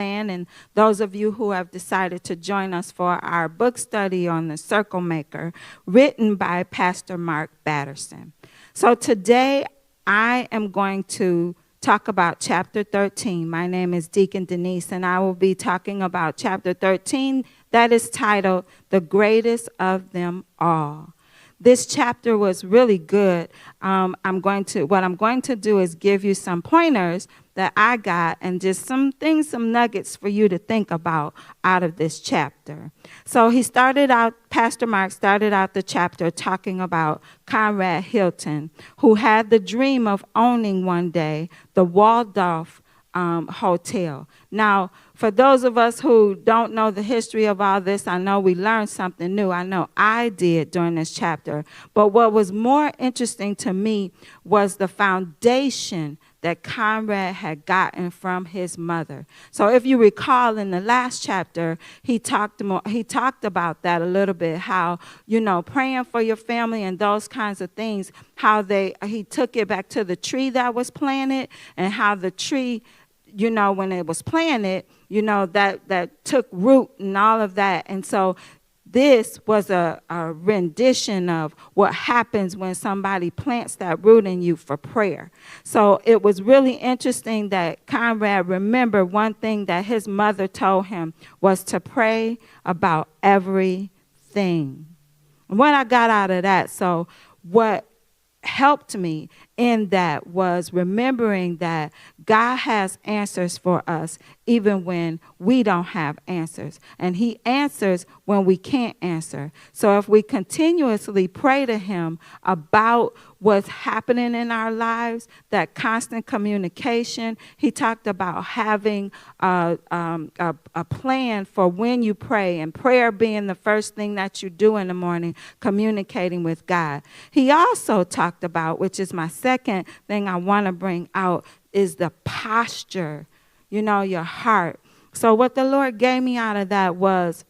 And those of you who have decided to join us for our book study on the Circle Maker, written by Pastor Mark Batterson. So today I am going to talk about chapter 13. My name is Deacon Denise, and I will be talking about chapter 13 that is titled, The Greatest of Them All. This chapter was really good. What I'm going to do is give you some pointers that I got and just some nuggets for you to think about out of this chapter. So Pastor Mark started out the chapter talking about Conrad Hilton, who had the dream of owning one day the Waldorf Hotel. Now, for those of us who don't know the history of all this, I know we learned something new. I know I did during this chapter. But what was more interesting to me was the foundation that Conrad had gotten from his mother. So if you recall in the last chapter, he talked about that a little bit, how, praying for your family and those kinds of things, how he took it back to the tree that was planted, and how the tree, when it was planted, that took root and all of that. And so this was a rendition of what happens when somebody plants that root in you for prayer. So it was really interesting that Conrad remembered one thing that his mother told him was to pray about everything. And what I got out of that, so what helped me in that was remembering that God has answers for us even when we don't have answers. And he answers when we can't answer. So if we continuously pray to him about what's happening in our lives, that constant communication, he talked about having a plan for when you pray, and prayer being the first thing that you do in the morning, communicating with God. He also talked about, which is my second thing I want to bring out, is the posture, your heart. So what the Lord gave me out of that was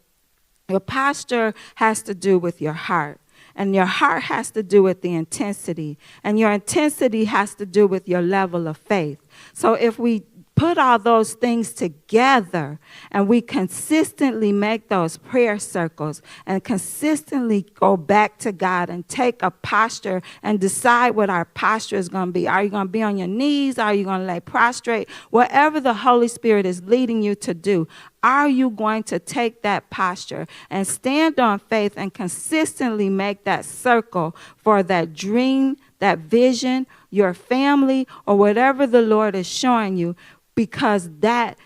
your posture has to do with your heart. And your heart has to do with the intensity. And your intensity has to do with your level of faith. So if we put all those things together and we consistently make those prayer circles and consistently go back to God and take a posture and decide what our posture is going to be. Are you going to be on your knees? Are you going to lay prostrate? Whatever the Holy Spirit is leading you to do, are you going to take that posture and stand on faith and consistently make that circle for that dream, that vision, your family, or whatever the Lord is showing you? Because that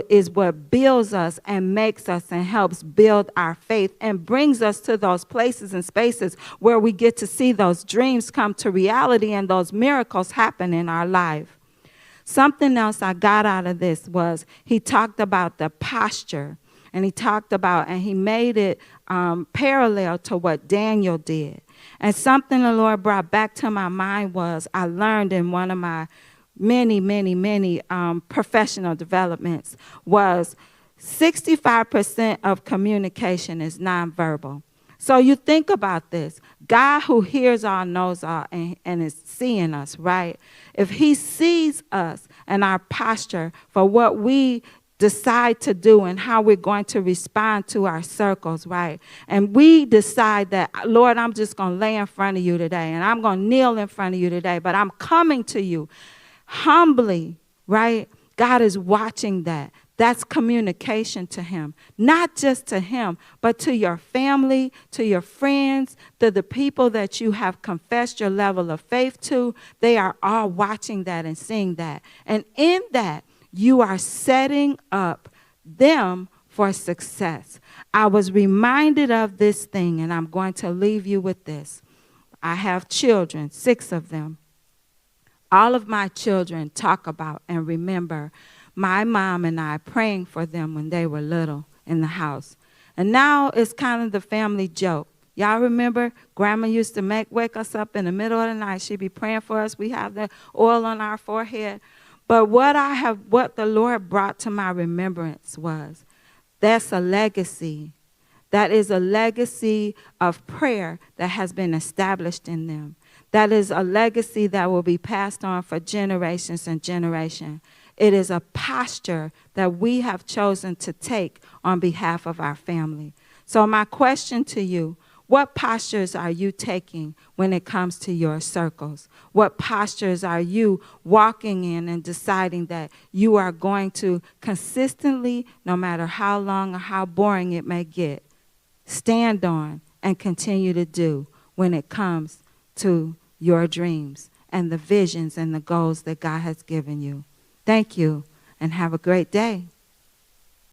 is what builds us and makes us and helps build our faith and brings us to those places and spaces where we get to see those dreams come to reality and those miracles happen in our life. Something else I got out of this was he talked about the posture, and he made it parallel to what Daniel did. And something the Lord brought back to my mind was I learned in one of my many professional developments was 65% of communication is nonverbal. So you think about this. God who hears all, knows all, and is seeing us, right? If he sees us and our posture for what we decide to do and how we're going to respond to our circles, right? And we decide that, Lord, I'm just going to lay in front of you today, and I'm going to kneel in front of you today, but I'm coming to you humbly, right? God is watching that. That's communication to him, not just to him, but to your family, to your friends, to the people that you have confessed your level of faith to. They are all watching that and seeing that. And in that, you are setting up them for success. I was reminded of this thing, and I'm going to leave you with this. I have children, 6 of them. All of my children talk about and remember my mom and I praying for them when they were little in the house. And now it's kind of the family joke. Y'all remember Grandma used to wake us up in the middle of the night. She'd be praying for us. We have the oil on our forehead. But what the Lord brought to my remembrance was that's a legacy. That is a legacy of prayer that has been established in them. That is a legacy that will be passed on for generations and generations. It is a posture that we have chosen to take on behalf of our family. So my question to you, what postures are you taking when it comes to your circles? What postures are you walking in and deciding that you are going to consistently, no matter how long or how boring it may get, stand on and continue to do when it comes to your dreams and the visions and the goals that God has given you? Thank you, and have a great day.